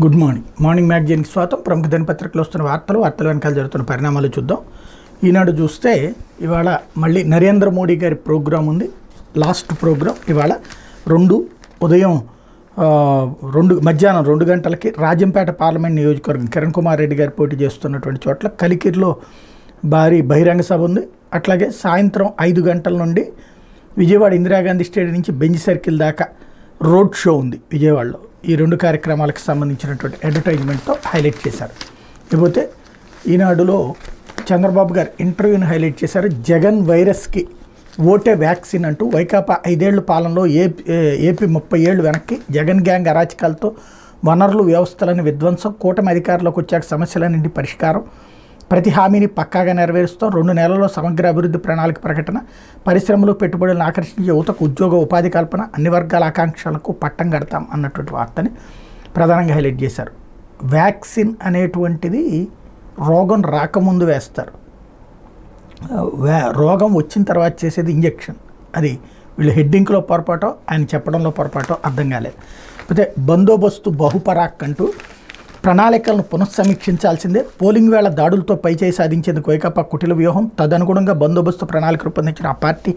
Good morning మ్యాగజైన్కి స్వాగతం. ప్రముఖ దినపత్రికలో వస్తున్న వార్తలు వెనకాల జరుగుతున్న పరిణామాలు చూద్దాం. ఈనాడు చూస్తే ఇవాళ మళ్ళీ నరేంద్ర మోడీ గారి ప్రోగ్రాం ఉంది. లాస్ట్ ప్రోగ్రాం ఇవాళ ఉదయం మధ్యాహ్నం 2 గంటలకి రాజంపేట పార్లమెంట్ నియోజకవర్గం కిరణ్ కుమార్ రెడ్డి గారు పోటీ చేస్తున్నటువంటి చోట్ల కలికిరిలో భారీ బహిరంగ సభ ఉంది. అట్లాగే సాయంత్రం 5 గంటల నుండి విజయవాడ ఇందిరాగాంధీ స్టేడియం నుంచి బెంజ్ సర్కిల్ దాకా రోడ్ షో ఉంది విజయవాడలో. ఈ 2 కార్యక్రమాలకు సంబంధించినటువంటి అడ్వర్టైజ్మెంట్తో హైలైట్ చేశారు. ఇకపోతే ఈనాడులో చంద్రబాబు గారు ఇంటర్వ్యూని హైలైట్ చేశారు. జగన్ వైరస్కి ఓటే వ్యాక్సిన్ అంటూ వైకాపా 5 ఏళ్ల పాలనలో ఏపీ 30 ఏళ్ళు వెనక్కి జగన్ గ్యాంగ్ అరాచకాలతో వనరులు వ్యవస్థలని విధ్వంసం, కూటమి అధికారంలోకి వచ్చాక సమస్యలన్నింటి పరిష్కారం, ప్రతి హామీని పక్కాగా నెరవేరుస్తాం, 2 నెలల్లో సమగ్ర అభివృద్ధి ప్రణాళిక ప్రకటన, పరిశ్రమలు పెట్టుబడులను ఆకర్షించే యువతకు ఉద్యోగ ఉపాధి కల్పన, అన్ని వర్గాల ఆకాంక్షలకు పట్టం కడతాం అన్నటువంటి వార్తని ప్రధానంగా హైలైట్ చేశారు. వ్యాక్సిన్ అనేటువంటిది రోగం రాకముందు వేస్తారు, రోగం వచ్చిన తర్వాత చేసేది ఇంజెక్షన్. అది వీళ్ళు హెడ్డింగ్లో పొరపాటో ఆయన చెప్పడంలో పొరపాటో అర్థం కాలేదు. అయితే బందోబస్తు బహుపరాక్ అంటూ ప్రణాళికలను పునఃసమీక్షించాల్సిందే, పోలింగ్ వేళ దాడులతో పైచేయి సాధించేందుకు వైకాపా కుటిల వ్యూహం, తదనుగుణంగా బందోబస్తు ప్రణాళిక రూపొందించిన ఆ పార్టీ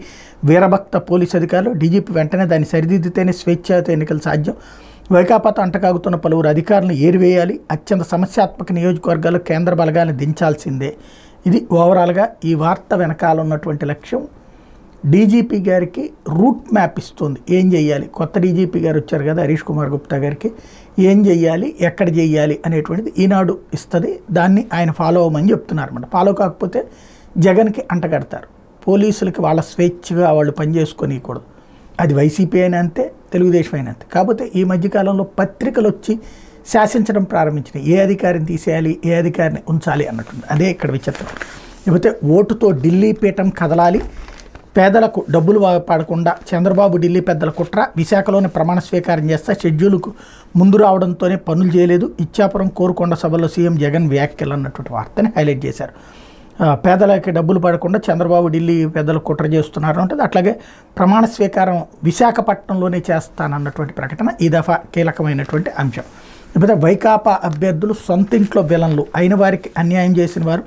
వీరభక్త పోలీసు అధికారులు, డీజీపీ వెంటనే దాన్ని సరిదిద్దితేనే స్వేచ్ఛాయుత ఎన్నికలు సాధ్యం, వైకాపాతో అంటకాగుతున్న పలువురు అధికారులను ఏరివేయాలి, అత్యంత సమస్యాత్మక నియోజకవర్గాల్లో కేంద్ర బలగాన్ని దించాల్సిందే. ఇది ఓవరాల్గా ఈ వార్త వెనకాల ఉన్నటువంటి లక్ష్యం. డీజీపీ గారికి రూట్ మ్యాప్ ఇస్తుంది, ఏం చేయాలి. కొత్త డీజీపీ గారు వచ్చారు కదా హరీష్ కుమార్ గుప్తా గారికి, ఏం చేయాలి ఎక్కడ చేయాలి అనేటువంటిది ఈనాడు ఇస్తుంది. దాన్ని ఆయన ఫాలో అవ్వమని చెప్తున్నారు అన్నమాట. ఫాలో కాకపోతే జగన్కి అంటగడతారు. పోలీసులకి వాళ్ళ స్వేచ్ఛగా వాళ్ళు పనిచేసుకొనికూడదు. అది వైసీపీ అయినా అంతే, తెలుగుదేశం అయినా అంతే. కాకపోతే ఈ మధ్యకాలంలో పత్రికలు వచ్చి శాసించడం ప్రారంభించినాయి. ఏ అధికారిని తీసేయాలి, ఏ అధికారిని ఉంచాలి అన్నట్టుంది. అదే ఇక్కడ విచిత్రం. లేకపోతే ఓటుతో ఢిల్లీ పీఠం కదలాలి, పేదలకు డబ్బులు పడకుండా చంద్రబాబు ఢిల్లీ పెద్దల కుట్ర, విశాఖలోనే ప్రమాణ స్వీకారం చేస్తా, షెడ్యూల్కు ముందు రావడంతోనే పనులు చేయలేదు, ఇచ్చాపురం కోరుకొండ సభలో సీఎం జగన్ వ్యాఖ్యలు అన్నటువంటి వార్తని హైలైట్ చేశారు. పేదలకి డబ్బులు పడకుండా చంద్రబాబు ఢిల్లీ పెద్దలు కుట్ర చేస్తున్నారు అంటే, అట్లాగే ప్రమాణ స్వీకారం విశాఖపట్నంలోనే చేస్తానన్నటువంటి ప్రకటన ఈ దఫా కీలకమైనటువంటి అంశం. లేకపోతే వైకాపా అభ్యర్థులు సొంత ఇంట్లో విలన్లు అయిన వారికి అన్యాయం చేసిన వారు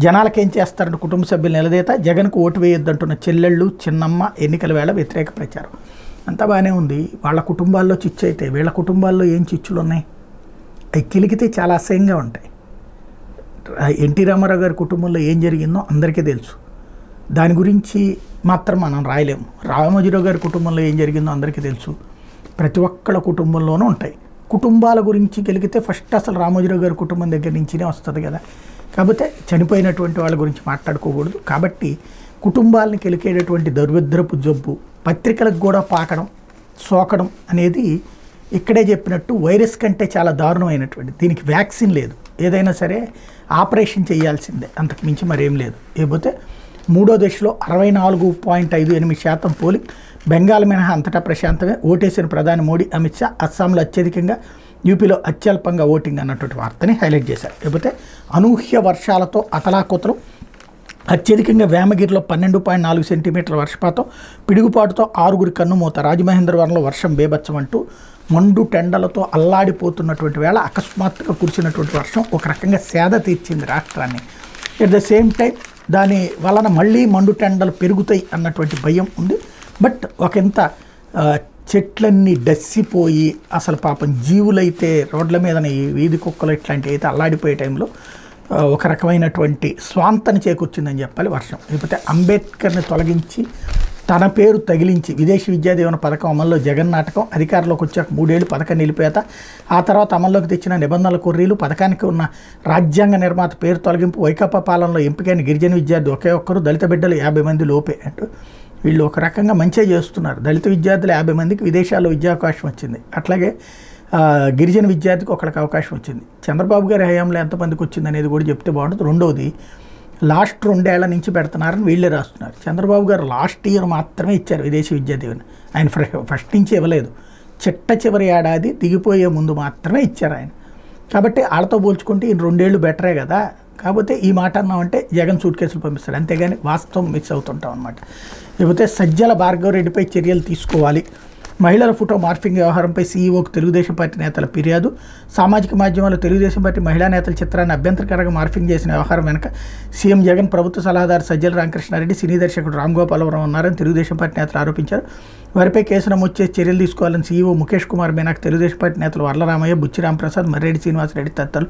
జనాలకేం చేస్తారంటే కుటుంబ సభ్యులు నిలదీత, జగన్కు ఓటు వేయొద్దంటున్న చెల్లెళ్ళు చిన్నమ్మ ఎన్నికల వేళ వ్యతిరేక ప్రచారం. అంతా బాగానే ఉంది. వాళ్ళ కుటుంబాల్లో చిచ్చు అయితే వీళ్ళ కుటుంబాల్లో ఏం చిచ్చులు ఉన్నాయి, అవి కిలికితే చాలా అసహ్యంగా ఉంటాయి. ఎన్టీ రామారావు గారి కుటుంబంలో ఏం జరిగిందో అందరికీ తెలుసు, దాని గురించి మాత్రం మనం రాయలేము. రామోజీరావు గారి కుటుంబంలో ఏం జరిగిందో అందరికీ తెలుసు. ప్రతి ఒక్కళ్ళ కుటుంబంలోనూ ఉంటాయి. కుటుంబాల గురించి గెలిగితే ఫస్ట్ అసలు రామోజీరావు గారి కుటుంబం దగ్గర నుంచినే వస్తుంది కదా. కాకపోతే చనిపోయినటువంటి వాళ్ళ గురించి మాట్లాడుకోకూడదు. కాబట్టి కుటుంబాలని కెలికేటటువంటి దరిద్రపు జబ్బు పత్రికలకు కూడా పాకడం, సోకడం అనేది ఇక్కడే చెప్పినట్టు వైరస్ కంటే చాలా దారుణమైనటువంటి. దీనికి వ్యాక్సిన్ లేదు, ఏదైనా సరే ఆపరేషన్ చేయాల్సిందే, అంతకు మించి మరేం లేదు. లేకపోతే 3వ దశలో 64.58% పోలింగ్, బెంగాల్ మినహా అంతటా ప్రశాంతమే, ఓటేసిన ప్రధాని మోడీ, అమిత్ షా, అస్సాంలో అత్యధికంగా, యూపీలో అత్యల్పంగా ఓటింగ్ అన్నటువంటి వార్తని హైలైట్ చేశారు. లేకపోతే అనూహ్య వర్షాలతో అతలాకుతలం, అత్యధికంగా వేమగిరిలో 12.4 సెంటీమీటర్ల వర్షపాతం, పిడుగుపాటుతో 6 కన్నుమూత, రాజమహేంద్రవరంలో వర్షం బేభత్సం అంటూ మండు టెండలతో అల్లాడిపోతున్నటువంటి వేళ అకస్మాత్తుగా కురిసినటువంటి వర్షం ఒక రకంగా సేద తీర్చింది రాష్ట్రాన్ని. ఎట్ ద సేమ్ టైం దాని వలన మళ్ళీ మండు టెండలు పెరుగుతాయి అన్నటువంటి భయం ఉంది. బట్ ఒకంత చెట్లన్నీ డస్సిపోయి అసలు పాపం జీవులైతే రోడ్ల మీదనే వీధి కుక్కలు ఇట్లాంటివి అయితే అల్లాడిపోయే టైంలో ఒక రకమైనటువంటి స్వాంతని చేకూర్చిందని చెప్పాలి వర్షం. లేకపోతే అంబేద్కర్ని తొలగించి తన పేరు తగిలించి విదేశీ విద్యా దీవెన పథకం అమల్లో జగన్ నాటకం, అధికారంలోకి వచ్చాక 3 ఏళ్ళు పథకం నిలిపేత, ఆ తర్వాత అమల్లోకి తెచ్చిన నిబంధనల కొర్రీలు, పథకానికి ఉన్న రాజ్యాంగ నిర్మాత పేరు తొలగింపు, వైకాపా పాలనలో ఎంపికైన గిరిజన విద్యార్థి ఒకే ఒక్కరు, దళిత బిడ్డలు 50 మంది లోపే అంటూ వీళ్ళు ఒక రకంగా మంచిగా చేస్తున్నారు. దళిత విద్యార్థులు 50 మందికి విదేశాల్లో విద్యావకాశం వచ్చింది. అట్లాగే గిరిజన విద్యార్థికి ఒకరికి అవకాశం వచ్చింది. చంద్రబాబు గారి హయాంలో ఎంతమందికి వచ్చింది అనేది కూడా చెప్తే బాగుంటుంది. రెండవది, లాస్ట్ 2 ఏళ్ల నుంచి పెడుతున్నారని వీళ్ళే రాస్తున్నారు. చంద్రబాబు గారు లాస్ట్ ఇయర్ మాత్రమే ఇచ్చారు విదేశీ విద్యా దీవెన, ఆయన ఫస్ట్ నుంచి ఇవ్వలేదు. చివరి ఏడాది దిగిపోయే ముందు మాత్రమే ఇచ్చారు ఆయన. కాబట్టి వాళ్ళతో పోల్చుకుంటే ఈయన 2 ఏళ్ళు బెటరే కదా. కాకపోతే ఈ మాట అన్నామంటే జగన్ సూట్ కేసులు పంపిస్తాడు, అంతేగాని వాస్తవం మిస్ అవుతుంటాం అనమాట. లేకపోతే సజ్జల భార్గవరెడ్డిపై చర్యలు తీసుకోవాలి, మహిళల ఫోటో మార్ఫింగ్ వ్యవహారంపై సీఈఓకు తెలుగుదేశం పార్టీ నేతల ఫిర్యాదు. సామాజిక మాధ్యమాల్లో తెలుగుదేశం పార్టీ మహిళా నేతల చిత్రాన్ని అభ్యంతరకరంగా మార్ఫింగ్ చేసిన వ్యవహారం వెనుక సీఎం జగన్, ప్రభుత్వ సలహాదారు సజ్జల రామకృష్ణారెడ్డి, సినీ దర్శకుడు రామ్ గోపాల్ వర్మ ఉన్నారని తెలుగుదేశం పార్టీ నేతలు ఆరోపించారు. వారిపై కేసు నమోదు చేసి చర్యలు తీసుకోవాలని సీఈఓ ముఖేష్ కుమార్ మీనాకు తెలుగుదేశం పార్టీ నేతలు వర్లరామయ్య, బుచ్చి రాంప్రసాద్, మర్రెడ్డి శ్రీనివాసరెడ్డి తదితరులు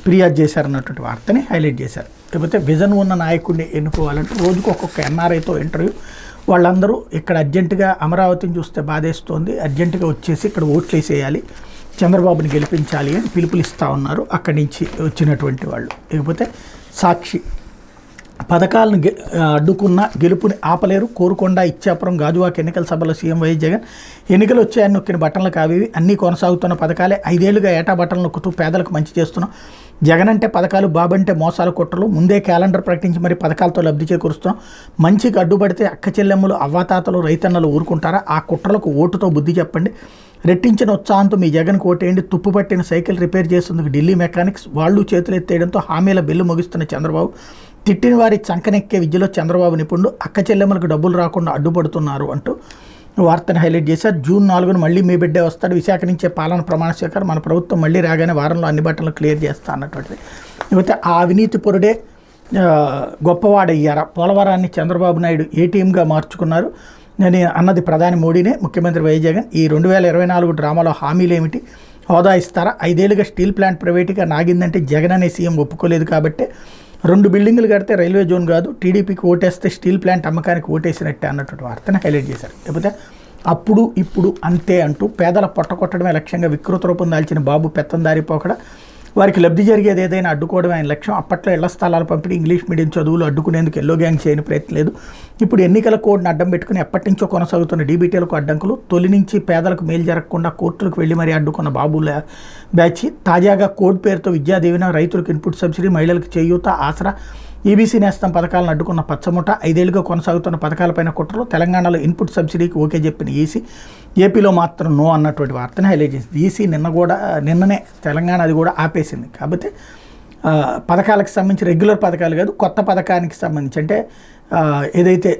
ఫిర్యాదు చేశారన్నటువంటి వార్తని హైలైట్ చేశారు. లేకపోతే విజన్ ఉన్న నాయకుడిని ఎన్నుకోవాలంటే రోజుకు ఒక్కొక్క ఎన్ఆర్ఐతో ఇంటర్వ్యూ. వాళ్ళందరూ ఇక్కడ అర్జెంటుగా అమరావతిని చూస్తే బాధేస్తోంది, అర్జెంటుగా వచ్చేసి ఇక్కడ ఓట్లు వేసేయాలి, చంద్రబాబుని గెలిపించాలి అని పిలుపులు ఇస్తూ ఉన్నారు అక్కడి నుంచి వచ్చినటువంటి వాళ్ళు. లేకపోతే సాక్షి పథకాలను అడ్డుకున్న గెలుపుని ఆపలేరు, కోరుకొండ, ఇచ్చాపురం, గాజువాక ఎన్నికల సభలో సీఎం వైఎస్ జగన్. ఎన్నికలు వచ్చాయని నొక్కిన బట్టలు కావి, అన్నీ కొనసాగుతున్న పథకాలే. 5 ఏళ్లుగా ఏటా బట్టలు నొక్కుతూ పేదలకు మంచి చేస్తున్నాం. జగన్ అంటే పథకాలు, బాబు అంటే మోసాలు, కుట్రలు. ముందే క్యాలెండర్ ప్రకటించి మరి పథకాలతో లబ్ధి చేకూరుస్తున్నాం. మంచికి అడ్డుపడితే అక్క చెల్లెమ్మలు, అవ్వాతాతలు, రైతన్నలు ఊరుకుంటారా? ఆ కుట్రలకు ఓటుతో బుద్ధి చెప్పండి. రెట్టించిన ఉత్సాహంతో మీ జగన్కు ఓటేయండి. తుప్పు పట్టిన సైకిల్ రిపేర్ చేసేందుకు ఢిల్లీ మెకానిక్స్ వాళ్ళు చేతులెత్తేయడంతో హామీల బిల్లు ముగిస్తున్న చంద్రబాబు. తిట్టిన వారి చంకనెక్కే విద్యలో చంద్రబాబు నిపుణుడు. అక్క చెల్లెమ్మలకు డబ్బులు రాకుండా అడ్డుపడుతున్నారు అంటూ వార్తను హైలైట్ చేశారు. జూన్ 4న మళ్ళీ మీ బిడ్డే వస్తాడు. విశాఖ నుంచే పాలన ప్రమాణ స్వీకారం. మన ప్రభుత్వం మళ్ళీ రాగానే వారంలో అన్ని బట్టలను క్లియర్ చేస్తా అన్నటువంటిది. లేకపోతే ఆ అవినీతి పొరుడే గొప్పవాడయ్యారా? పోలవరాన్ని చంద్రబాబు నాయుడు ఏటీఎంగా మార్చుకున్నారు అని అన్నది ప్రధాని మోడీనే. ముఖ్యమంత్రి వైఎస్ జగన్ ఈ 2024 డ్రామాలో హామీలు ఏమిటి? హోదా ఇస్తారా? 5 ఏళ్లుగా స్టీల్ ప్లాంట్ ప్రైవేట్గా నాగిందంటే జగన్ అనే సీఎం ఒప్పుకోలేదు కాబట్టి 2 బిల్డింగులు కడితే రైల్వే జోన్ కాదు, టీడీపీకి ఓటేస్తే స్టీల్ ప్లాంట్ అమ్మకానికి ఓటేసినట్టే అన్నటువంటి వార్తను హైలైట్ చేశారు. లేకపోతే అప్పుడు ఇప్పుడు అంతే అంటూ పేదల పొట్టకొట్టడమే లక్ష్యంగా వికృత రూపం దాల్చిన బాబు పెత్తందారి పోకడ. వారికి లబ్ధి జరిగేది ఏదైనా అడ్డుకోవడమే ఆయన లక్ష్యం. అప్పట్లో ఇళ్ల స్థలాల పంపిణీ, ఇంగ్లీష్ మీడియం చదువులు అడ్డుకునేందుకు ఎల్లో గ్యాంగ్ చేయని ప్రయత్నం లేదు. ఇప్పుడు ఎన్నికల కోడ్ని అడ్డం పెట్టుకుని ఎప్పటి నుంచో కొనసాగుతున్న డీబీటీలకు అడ్డంకులు. తొలి నుంచి పేదలకు మేలు జరగకుండా కోర్టులకు వెళ్లి మరీ అడ్డుకున్న బాబుల బ్యాచ్. తాజాగా కోడ్ పేరుతో విద్యాదీవెన, రైతులకు ఇన్పుట్ సబ్సిడీ, మహిళలకు చేయూత, ఆసరా, ఈబీసీ నేస్తం పథకాలను అడ్డుకున్న పచ్చముఠ. 5 ఏళ్లుగా కొనసాగుతున్న పథకాలపైన కుట్రలు. తెలంగాణలో ఇన్పుట్ సబ్సిడీకి ఓకే చెప్పిన ఈసీ, ఏపీలో మాత్రం నో అన్నటువంటి వార్తను హైలైట్ చేసింది. ఈసీ నిన్ననే తెలంగాణ అది కూడా ఆపేసింది. కాబట్టి పథకాలకు సంబంధించి రెగ్యులర్ పథకాలు కాదు, కొత్త పథకానికి సంబంధించి అంటే ఏదైతే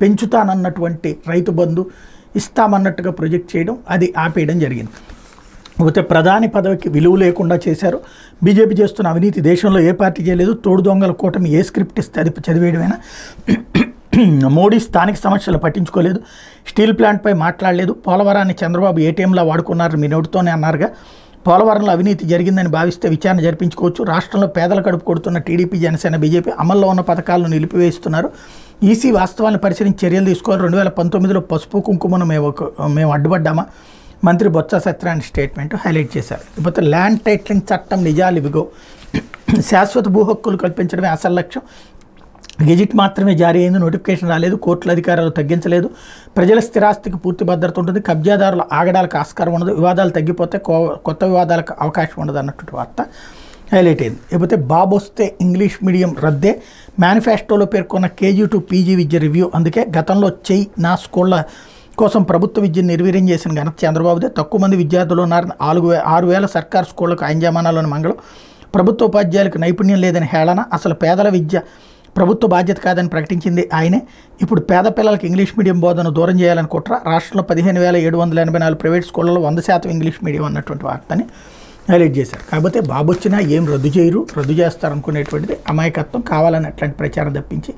పెంచుతానన్నటువంటి రైతు బంధు ఇస్తామన్నట్టుగా ప్రొజెక్ట్ చేయడం అది ఆపేయడం జరిగింది. పోతే ప్రధాని పదవికి విలువ లేకుండా చేశారు. బీజేపీ చేస్తున్న అవినీతి దేశంలో ఏ పార్టీ చేయలేదు. తోడు దొంగల కూటమి ఏ స్క్రిప్ట్ ఇస్తే అది చదివేయడమేనా? మోడీ స్థానిక సమస్యలు పట్టించుకోలేదు, స్టీల్ ప్లాంట్పై మాట్లాడలేదు. పోలవరాన్ని చంద్రబాబు ఏటీఎంలా వాడుకున్నారు మీ నోటితోనే అన్నారుగా. పోలవరంలో అవినీతి జరిగిందని భావిస్తే విచారణ జరిపించుకోవచ్చు. రాష్ట్రంలో పేదల కడుపు కొడుతున్న టీడీపీ, జనసేన, బీజేపీ అమల్లో ఉన్న పథకాలను నిలిపివేస్తున్నారు. ఈసీ వాస్తవాన్ని పరిశీలించి చర్యలు తీసుకోవాలి. 2019లో పసుపు కుంకుమను మేము అడ్డుపడ్డామా? మంత్రి బొత్స సత్యనారాయణ స్టేట్మెంట్ హైలైట్ చేశారు. ఇకపోతే ల్యాండ్ టైటిలింగ్ చట్టం నిజాలు ఇవిగో. శాశ్వత భూ హక్కులు కల్పించడమే అసలు లక్ష్యం. గెజిట్ మాత్రమే జారీ అయింది, నోటిఫికేషన్ రాలేదు, కోర్టుల అధికారాలు తగ్గించలేదు. ప్రజల స్థిరాస్తికి పూర్తి భద్రత ఉంటుంది, కబ్జాదారుల ఆగడాలకు ఆస్కారం ఉండదు, వివాదాలు తగ్గిపోతే కొత్త వివాదాలకు అవకాశం ఉండదు అన్నటువంటి వార్త హైలైట్ అయింది. లేకపోతే బాబు వస్తే ఇంగ్లీష్ మీడియం రద్దే. మేనిఫెస్టోలో పేర్కొన్న KG to PG Vidya review. అందుకే గతంలో చెయ్యి నా స్కూళ్ళ కోసం ప్రభుత్వ విద్యను నిర్వీర్యం చేసిన ఘనత చంద్రబాబుదే. తక్కువ మంది విద్యార్థులు ఉన్నారని 6,000 సర్కారు స్కూళ్లకు అంజమానాలోని మంగళం. ప్రభుత్వ ఉపాధ్యాయులకు నైపుణ్యం లేదని హేళన. అసలు పేదల విద్య ప్రభుత్వ బాధ్యత కాదని ప్రకటించింది ఆయనే. ఇప్పుడు పేద పిల్లలకు ఇంగ్లీష్ మీడియం బోధన దూరం చేయాలని కుట్ర. రాష్ట్రంలో 15,784 ప్రైవేట్ స్కూళ్లలో 100% ఇంగ్లీష్ మీడియం అన్నటువంటి వార్తని హైలైట్ చేశారు. కాకపోతే బాబు వచ్చినా ఏం రద్దు చేయరు, రద్దు చేస్తారనుకునేటువంటిది అమాయకత్వం. కావాలని అట్లాంటి ప్రచారం తప్పించి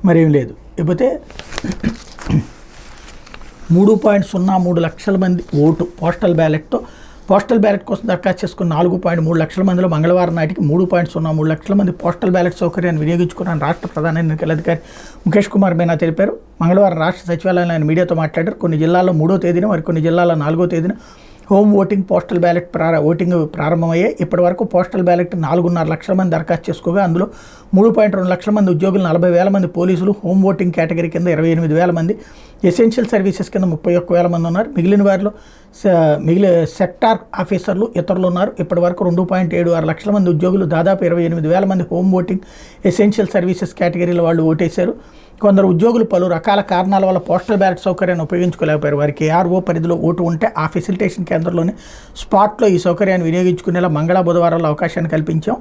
మరేం లేదు. లేకపోతే 3.03 లక్షల మంది ఓటు పోస్టల్ బ్యాలెట్తో. పోస్టల్ బ్యాలెట్ కోసం దరఖాస్తు చేసుకున్న 4.3 లక్షల మందిలో మంగళవారం నాటికి 3.03 లక్షల మంది పోస్టల్ బ్యాలెట్ సౌకర్యాన్ని వినియోగించుకున్నారని రాష్ట్ర ప్రధాన ఎన్నికల అధికారి ముఖేష్ కుమార్ మీనా తెలిపారు. మంగళవారం రాష్ట్ర సచివాలయంలో ఆయన మీడియాతో మాట్లాడారు. కొన్ని జిల్లాల్లో 3వ తేదీన, మరికొన్ని జిల్లాల్లో 4వ తేదీన home voting, postal ballot voting ప్రారంభమయ్యాయి. ఇప్పటి వరకు పోస్టల్ బ్యాలెట్ 4.5 లక్షల మంది దరఖాస్తు చేసుకోగా అందులో 3.2 లక్షల మంది ఉద్యోగులు, 40,000 మంది పోలీసులు, హోమ్ ఓటింగ్ కేటగిరీ కింద 28,000 మంది, ఎసెన్షియల్ సర్వీసెస్ కింద 31,000 మంది ఉన్నారు. మిగిలిన వారిలో సెక్టార్ ఆఫీసర్లు, ఇతరులు ఉన్నారు. ఇప్పటి వరకు 2.76 లక్షల మంది ఉద్యోగులు, దాదాపు 28,000 మంది హోమ్ ఓటింగ్, ఎసెన్షియల్ సర్వీసెస్ కేటగిరీలో వాళ్ళు ఓటేశారు. కొందరు ఉద్యోగులు పలు రకాల కారణాల వల్ల పోస్టల్ బ్యాలెట్ సౌకర్యాన్ని ఉపయోగించుకోలేకపోయారు. వారికి ఏఆర్ఓ పరిధిలో ఓటు ఉంటే ఆ ఫెసిలిటేషన్ కేంద్రంలోనే స్పాట్లో ఈ సౌకర్యాన్ని వినియోగించుకునేలా బుధవారాల్లో అవకాశాన్ని కల్పించాం.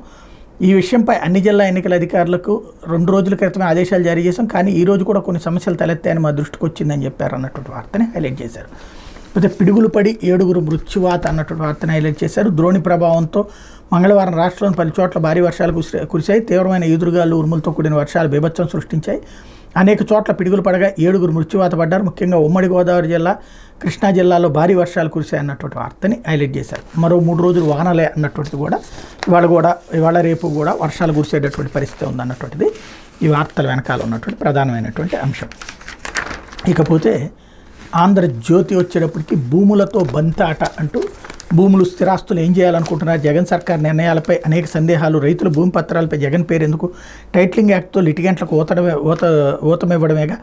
ఈ విషయంపై అన్ని జిల్లా ఎన్నికల అధికారులకు 2 రోజుల క్రితమే ఆదేశాలు జారీ చేశాం. కానీ ఈ రోజు కూడా కొన్ని సమస్యలు తలెత్తాయని మా దృష్టికి వచ్చిందని చెప్పారు అన్నటువంటి వార్తని హైలైట్ చేశారు. అయితే పిడుగులు పడి 7 మృత్యువాత అన్నటువంటి వార్తను హైలైట్ చేశారు. ద్రోణి ప్రభావంతో మంగళవారం రాష్ట్రంలోని పలు చోట్ల భారీ వర్షాలు కురిశాయి. తీవ్రమైన ఈదురుగాలు ఉరుములతో కూడిన వర్షాలు బీభత్సం సృష్టించాయి. అనేక చోట్ల పిడుగులు పడగా 7 మృత్యువాత పడ్డారు. ముఖ్యంగా ఉమ్మడి గోదావరి జిల్లా, కృష్ణా జిల్లాలో భారీ వర్షాలు కురిశాయి అన్నటువంటి వార్తని హైలైట్ చేశారు. మరో 3 రోజులు వానలే అన్నటువంటిది కూడా ఇవాళ రేపు కూడా వర్షాలు కురిసేటటువంటి పరిస్థితి ఉందన్నటువంటిది ఈ వార్తల వెనకాల ఉన్నటువంటి ప్రధానమైనటువంటి అంశం. ఇకపోతే ఆంధ్రజ్యోతి వచ్చేటప్పటికి భూములతో బంతాట అంటూ భూములు స్థిరాస్తులు ఏం చేయాలనుకుంటున్నారు, జగన్ సర్కార్ నిర్ణయాలపై అనేక సందేహాలు, రైతుల భూమి పత్రాలపై జగన్ పేరు ఎందుకు, టైటిలింగ్ యాక్ట్తో లిటిగెంట్లకు ఊతమివ్వడమేగా,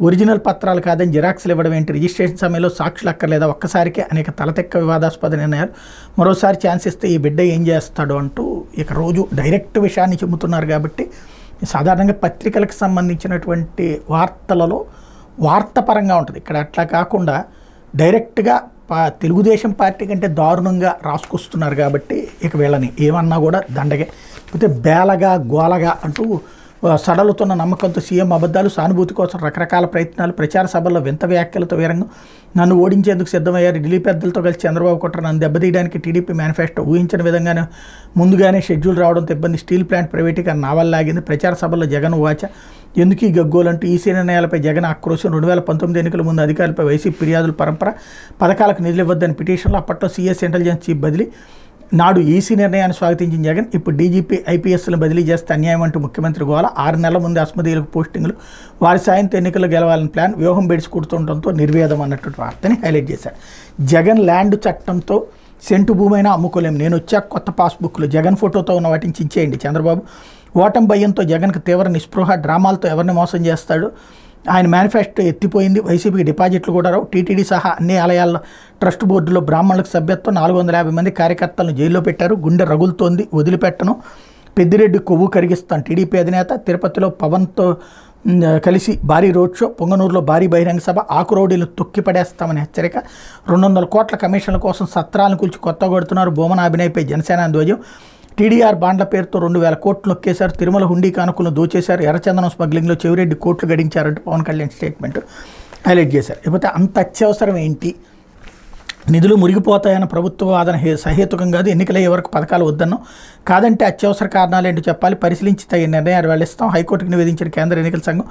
ఒరిజినల్ పత్రాలు కాదని జిరాక్స్లు ఇవ్వడం ఏంటి, రిజిస్ట్రేషన్ సమయంలో సాక్షులు అక్కర్లేదా, ఒక్కసారికే అనేక తలతెక్క వివాదాస్పద నిర్ణయాలు, మరోసారి ఛాన్స్ ఇస్తే ఈ బిడ్డ ఏం చేస్తాడు అంటూ ఇక రోజు డైరెక్ట్ విషయాన్ని చెబుతున్నారు. కాబట్టి సాధారణంగా పత్రికలకు సంబంధించినటువంటి వార్తలలో వార్తపరంగా ఉంటుంది. ఇక్కడ అట్లా కాకుండా డైరెక్ట్గా తెలుగుదేశం పార్టీ కంటే దారుణంగా రాసుకొస్తున్నారు. కాబట్టి ఇక వీళ్ళని ఏమన్నా కూడా దండగే. అయితే బేలగా గోలగా అంటూ సడలుతున్న నమ్మకంతో సీఎం అబద్ధాలు, సానుభూతి కోసం రకరకాల ప్రయత్నాలు, ప్రచార సభల్లో వింత వ్యాఖ్యలతో వీరంగం, నన్ను ఓడించేందుకు సిద్ధమయ్యారు, ఢిల్లీ పెద్దలతో కలిసి చంద్రబాబు కుట్ర, నన్ను దెబ్బతీయడానికి టీడీపీ మేనిఫెస్టో, ఊహించిన విధంగానే ముందుగానే షెడ్యూల్ రావడంతో ఇబ్బంది, స్టీల్ ప్లాంట్ ప్రైవేటీకరణ నావల్లాగింది, ప్రచార సభల్లో జగన్ వాచ, ఎందుకు ఈ గగ్గోలంటూ ఈసీ నిర్ణయాలపై జగన్ ఆక్రోశం, 2019 ఎన్నికల ముందు అధికారులపై వైసీపీ ఫిర్యాదుల పరంపర, పథకాలకు నిధులు ఇవ్వద్దని పిటిషన్లో అప్పట్లో సీఎస్ ఇంటెలిజెన్స్ చీఫ్ బదిలీ, నాడు ఈసీ నిర్ణయాన్ని స్వాగతించిన జగన్ ఇప్పుడు డీజీపీ ఐపీఎస్లను బదిలీ చేస్తే అన్యాయం అంటూ ముఖ్యమంత్రి గోల, 6 నెలల ముందు అస్మదీయులకు పోస్టింగులు, వారి సాయంతో ఎన్నికల్లో గెలవాలని ప్లాన్, వ్యూహం బెడిసి కూడుతుండటంతో నిర్వేదం అన్నటువంటి వార్తని హైలైట్ చేశారు. జగన్ ల్యాండ్ చట్టంతో సెంటు భూమైనా అమ్ముకోలేము, నేను వచ్చాక కొత్త పాస్బుక్లు, జగన్ ఫోటోతో ఉన్న వాటిని చించేయండి, చంద్రబాబు ఓటమి భయంతో జగన్కు తీవ్ర నిస్పృహ, డ్రామాలతో ఎవరిని మోసం చేస్తాడు, ఆయన మేనిఫెస్టో ఎత్తిపోయింది, వైసీపీకి డిపాజిట్లు కూడా రావు, టీటీడీ సహా అన్ని ఆలయాల్లో ట్రస్ట్ బోర్డులో బ్రాహ్మణులకు సభ్యత్వం, 450 మంది కార్యకర్తలను జైల్లో పెట్టారు, గుండె రగులుతోంది, వదిలిపెట్టను, పెద్దిరెడ్డి కొవ్వు కరిగిస్తాను, టీడీపీ అధినేత, తిరుపతిలో పవన్తో కలిసి భారీ రోడ్ షో, పొంగనూరులో భారీ బహిరంగ సభ, ఆకురౌడీలు తొక్కిపడేస్తామని హెచ్చరిక, 200 కోట్ల కమిషన్ల కోసం సత్రాలను కూల్చి కొత్త కొడుతున్నారు, బొమ్మన అభినయ్పై జనసేన ధ్వజం, టీడీఆర్ బాండ్ల పేరుతో 2000 కోట్లు నొక్కేశారు, తిరుమల హుండీ కానుకలను దోచేశారు, ఎర్రచందనం స్మగ్లింగ్లో చెవిరెడ్డి కోట్లు గడించారంటూ పవన్ కళ్యాణ్ స్టేట్మెంట్ హైలైట్ చేశారు. ఇకపోతే అంత అత్యవసరం ఏంటి, నిధులు మురిగిపోతాయన్న ప్రభుత్వ వాదన సహేతుకం కాదు, ఎన్నికలయ్యే వరకు పథకాలు వద్దన్నాం, కాదంటే అత్యవసర కారణాలు ఏంటో చెప్పాలి, పరిశీలించి తగిన నిర్ణయాలు వెళ్లిస్తాం, హైకోర్టుకు నివేదించిన కేంద్ర ఎన్నికల సంఘం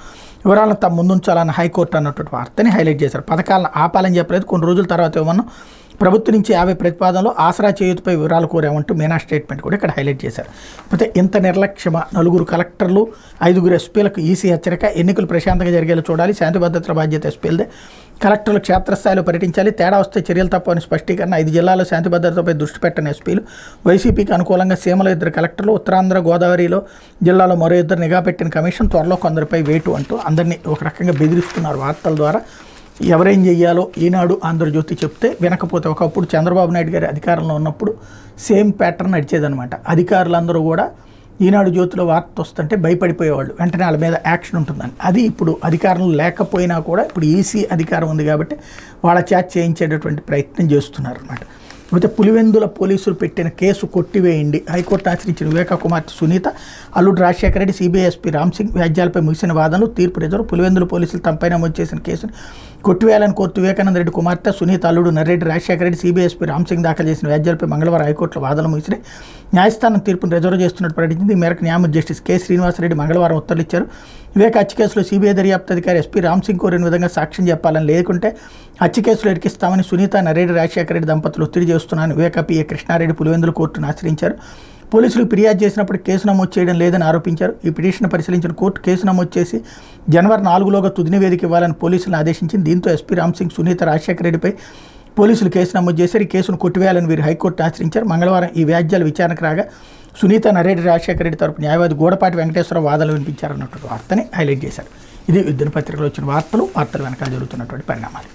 వివరాలను తమ ముందుంచాలన్న హైకోర్టు అన్నటువంటి వార్తని హైలైట్ చేశారు. పథకాలను ఆపాలని చెప్పలేదు, కొన్ని రోజుల తర్వాత ఇవ్వమన్నాం, ప్రభుత్వం నుంచి 50 ప్రతిపాదనలో ఆసరా చేయూతపై వివరాలు కోరామంటూ మీనా స్టేట్మెంట్ కూడా ఇక్కడ హైలైట్ చేశారు. అయితే ఇంత నిర్లక్ష్యమా, 4 కలెక్టర్లు 5 ఎస్పీలకు ఈసీ హెచ్చరిక, ఎన్నికలు ప్రశాంతంగా జరిగేలా చూడాలి, శాంతి భద్రతల బాధ్యత ఎస్పీలదే, కలెక్టర్లు క్షేత్రస్థాయిలో పర్యటించాలి, తేడా వస్తే చర్యలు తప్పని స్పష్టీకరణ, 5 జిల్లాల్లో శాంతి భద్రతపై దృష్టి పెట్టని ఎస్పీలు, వైసీపీకి అనుకూలంగా సీమలో 2 కలెక్టర్లు, ఉత్తరాంధ్ర గోదావరిలో జిల్లాలో మరో 2 నిఘా పెట్టిన కమిషన్, త్వరలో కొందరిపై వేటు అంటూ అందరినీ ఒక రకంగా బెదిరిస్తున్నారు వార్తల ద్వారా. ఎవరేం చెయ్యాలో ఈనాడు ఆంధ్రజ్యోతి చెప్తే వినకపోతే, ఒకప్పుడు చంద్రబాబు నాయుడు గారి అధికారంలో ఉన్నప్పుడు సేమ్ ప్యాటర్న్ నడిచేదనమాట. అధికారులందరూ కూడా ఈనాడు జ్యోతిలో వార్త వస్తుంటే భయపడిపోయేవాళ్ళు, వెంటనే వాళ్ళ మీద యాక్షన్ ఉంటుందని. అది ఇప్పుడు అధికారం లేకపోయినా కూడా ఇప్పుడు ఈసీ అధికారం ఉంది కాబట్టి వాళ్ళ చేత చేయించేటటువంటి ప్రయత్నం చేస్తున్నారు అనమాట. అయితే పులివెందుల పోలీసులు పెట్టిన కేసు కొట్టివేయండి, హైకోర్టు ఆశ్రయించిన వివేక కుమార్తె సునీత, అల్లుడు రాజశేఖర రెడ్డి, సిబిఐ ఎస్పీ రామ్సింగ్ వ్యాజ్యాలపై ముగిసిన వాదనలు, తీర్పు రిజర్వ్, పులివెందుల పోలీసులు తమపై నమోదు చేసిన కేసును కొట్టివేయాలని కోర్టు వివేకానంద రెడ్డి కుమార్తె సునీత, అల్లుడు నర్రెడ్డి రాజశేఖర రెడ్డి, సిబిఐ ఎస్పీ రామ్సింగ్ దాఖలు చేసిన వ్యాజ్యాలపై మంగళవారం హైకోర్టులో వాదనలు ముగిసినాయి. న్యాయస్థానం తీర్పును రిజర్వ్ చేస్తున్నట్టు ప్రకటించింది. ఈ మేరకు న్యాయమూర్తి జస్టిస్ కె శ్రీనివాసరెడ్డి మంగళవారం ఉత్తర్వులు ఇచ్చారు. వివేక హత్య కేసులో సిబిఐ దర్యాప్తు అధికారి ఎస్పీ రామ్సింగ్ కోరిన విధంగా సాక్ష్యం చెప్పాలని, లేకుంటే హత్య కేసులో ఇరికిస్తామని సునీత, నర్రెడ్డి రాజశేఖర రెడ్డి దంపతులు ఒత్తిడి చేస్తున్నారని వివేక పిఏ కృష్ణారెడ్డి పులివెందుల కోర్టును ఆశ్రయించారు. పోలీసులు ఫిర్యాదు చేసినప్పుడు కేసు నమోదు చేయడం లేదని ఆరోపించారు. ఈ పిటిషన్ పరిశీలించిన కోర్టు కేసు నమోదు చేసి జనవరి 4లోగా తుది నివేదిక ఇవ్వాలని పోలీసులను ఆదేశించింది. దీంతో ఎస్పీ రామ్సింగ్, సునీత, రాజశేఖర రెడ్డిపై పోలీసులు కేసు నమోదు చేశారు. ఈ కేసును కొట్టివేయాలని వీరు హైకోర్టును ఆశ్రయించారు. మంగళవారం ఈ వ్యాజ్యాలు విచారణకు రాగా సునీత, నర్రెడ్డి రాజశేఖర రెడ్డి తరపు న్యాయవాది గూడపాటి వెంకటేశ్వరరావు వాదనలు వినిపించారన్నటువంటి వార్తని హైలైట్ చేశారు. ఇది దినపత్రికలో వచ్చిన వార్తలు వెనకాల జరుగుతున్నటువంటి పరిణామాలు.